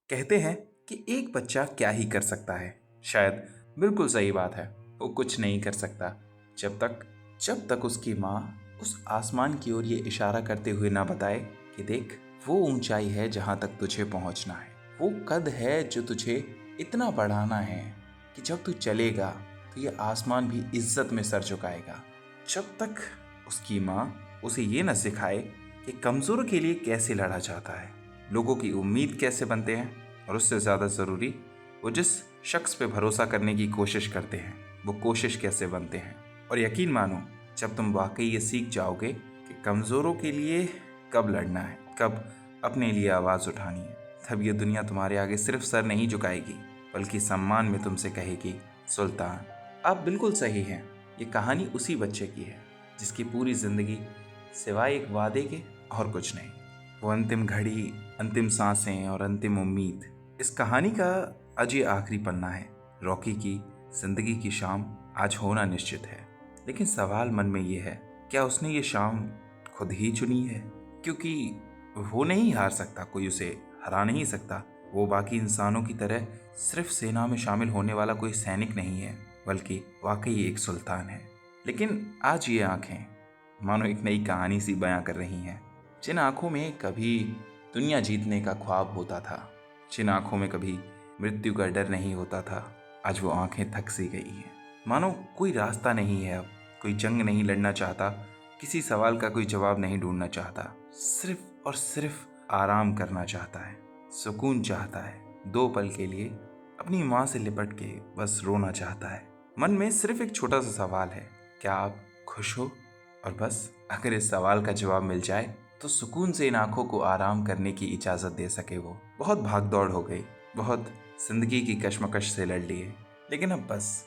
कहते हैं कि एक बच्चा क्या ही कर सकता है। शायद बिल्कुल सही बात है। वो कुछ नहीं कर सकता जब तक उसकी माँ उस आसमान की ओर ये इशारा करते हुए ना बताए कि देख, वो ऊंचाई है जहां तक तुझे पहुंचना है। वो कद है जो तुझे इतना बढ़ाना है कि जब तू चलेगा तो ये आसमान भी इज्जत में सर झुकाएगा। जब तक उसकी माँ उसे ये न सिखाए कि कमजोर के लिए कैसे लड़ा जाता है, लोगों की उम्मीद कैसे बनते हैं, और उससे ज़्यादा ज़रूरी वो जिस शख्स पे भरोसा करने की कोशिश करते हैं वो कोशिश कैसे बनते हैं। और यकीन मानो, जब तुम वाकई ये सीख जाओगे कि कमज़ोरों के लिए कब लड़ना है, कब अपने लिए आवाज़ उठानी है, तब ये दुनिया तुम्हारे आगे सिर्फ सर नहीं झुकाएगी बल्कि सम्मान में तुमसे कहेगी, सुल्तान। आप बिल्कुल सही हैं। ये कहानी उसी बच्चे की है जिसकी पूरी ज़िंदगी सिवाय एक वादे के और कुछ नहीं। वो अंतिम घड़ी, अंतिम सांसें और अंतिम उम्मीद, इस कहानी का आज ये आखिरी पन्ना है। रॉकी की जिंदगी की शाम आज होना निश्चित है, लेकिन सवाल मन में ये है, क्या उसने ये शाम खुद ही चुनी है? क्योंकि वो नहीं हार सकता, कोई उसे हरा नहीं सकता। वो बाकी इंसानों की तरह सिर्फ सेना में शामिल होने वाला कोई सैनिक नहीं है, बल्कि वाकई एक सुल्तान है। लेकिन आज ये आंखें मानो एक नई कहानी सी बयां कर रही हैं। जिन आंखों में कभी दुनिया जीतने का ख्वाब होता था, जिन आंखों में कभी मृत्यु का डर नहीं होता था, आज वो आंखें थक सी गई हैं। मानो कोई रास्ता नहीं है अब, कोई जंग नहीं लड़ना चाहता, किसी सवाल का कोई जवाब नहीं ढूंढना चाहता, सिर्फ और सिर्फ आराम करना चाहता है, सुकून चाहता है। 2 पल के लिए अपनी माँ से लिपट के बस रोना चाहता है। मन में सिर्फ एक छोटा सा सवाल है, क्या आप खुश हो? और बस अगर इस सवाल का जवाब मिल जाए तो सुकून से इन आंखों को आराम करने की इजाजत दे सके। वो बहुत भागदौड़ हो गई, बहुत जिंदगी की कश्मकश से लड़ लिए, लेकिन अब बस,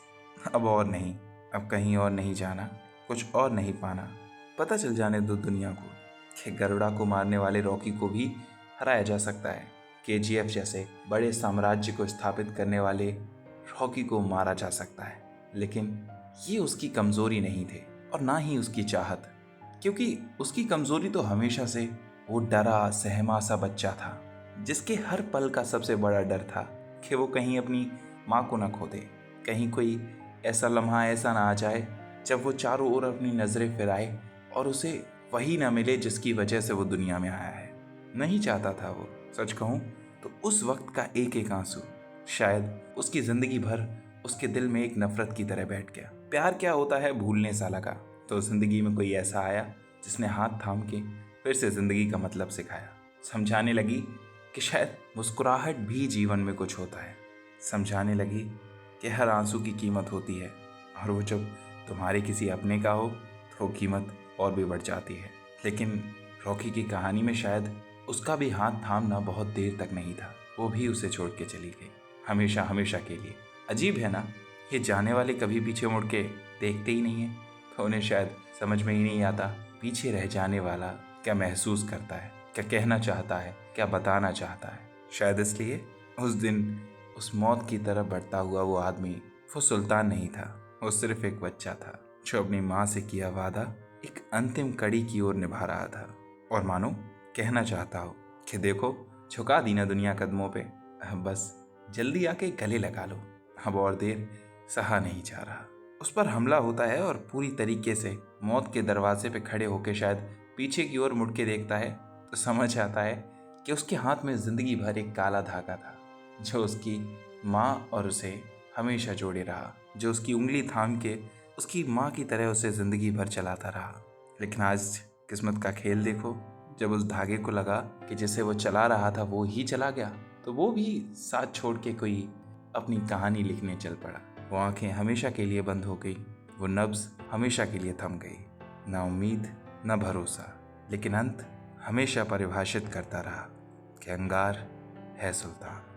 अब और नहीं, अब कहीं और नहीं जाना, कुछ और नहीं पाना। पता चल जाने दो दुनिया को कि गरुड़ा को मारने वाले रॉकी को भी हराया जा सकता है। KGF जैसे बड़े साम्राज्य को स्थापित करने वाले रॉकी को मारा जा सकता है। लेकिन ये उसकी कमजोरी नहीं थे और ना ही उसकी चाहत, क्योंकि उसकी कमजोरी तो हमेशा से वो डरा सहमा सा बच्चा था जिसके हर पल का सबसे बड़ा डर था कि वो कहीं अपनी माँ को ना खो दे। कहीं कोई ऐसा लम्हा ऐसा ना आ जाए जब वो चारों ओर अपनी नज़रें फिराए और उसे वही ना मिले जिसकी वजह से वो दुनिया में आया है। नहीं चाहता था वो, सच कहूँ तो उस वक्त का एक एक आंसू शायद उसकी ज़िंदगी भर उसके दिल में एक नफरत की तरह बैठ गया। प्यार क्या होता है भूलने सा लगा, तो जिंदगी में कोई ऐसा आया जिसने हाथ थाम के फिर से जिंदगी का मतलब सिखाया। समझाने लगी कि शायद मुस्कुराहट भी जीवन में कुछ होता है। समझाने लगी कि हर आंसू की कीमत होती है, और वो जब तुम्हारे किसी अपने का हो तो कीमत और भी बढ़ जाती है। लेकिन रॉकी की कहानी में शायद उसका भी हाथ थामना बहुत देर तक नहीं था। वो भी उसे छोड़ के चली गई, हमेशा हमेशा के लिए। अजीब है ना, ये जाने वाले कभी पीछे मुड़ के देखते ही नहीं है, तो उन्हें शायद समझ में ही नहीं आता पीछे रह जाने वाला क्या महसूस करता है, क्या कहना चाहता है, क्या बताना चाहता है। शायद इसलिए उस दिन उस मौत की तरफ बढ़ता हुआ वो आदमी, वो सुल्तान नहीं था, वो सिर्फ एक बच्चा था जो अपनी माँ से किया वादा एक अंतिम कड़ी की ओर निभा रहा था। और मानो कहना चाहता हो कि देखो, झुका दी ना दुनिया कदमों पे, अब बस जल्दी आके गले लगा लो, अब और देर सहा नहीं जा रहा। उस पर हमला होता है और पूरी तरीके से मौत के दरवाजे पे खड़े होकर शायद पीछे की ओर मुड़ के देखता है तो समझ आता है कि उसके हाथ में जिंदगी भर एक काला धागा था जो उसकी माँ और उसे हमेशा जोड़े रहा, जो उसकी उंगली थाम के उसकी माँ की तरह उसे जिंदगी भर चलाता रहा। लेकिन आज किस्मत का खेल देखो, जब उस धागे को लगा कि जिसे वो चला रहा था वो ही चला गया, तो वो भी साथ छोड़ के कोई अपनी कहानी लिखने चल पड़ा। वो आंखें हमेशा के लिए बंद हो गई, वो नब्ज हमेशा के लिए थम गई। ना उम्मीद, ना भरोसा, लेकिन अंत हमेशा परिभाषित करता रहा कि अंगार है सुल्तान।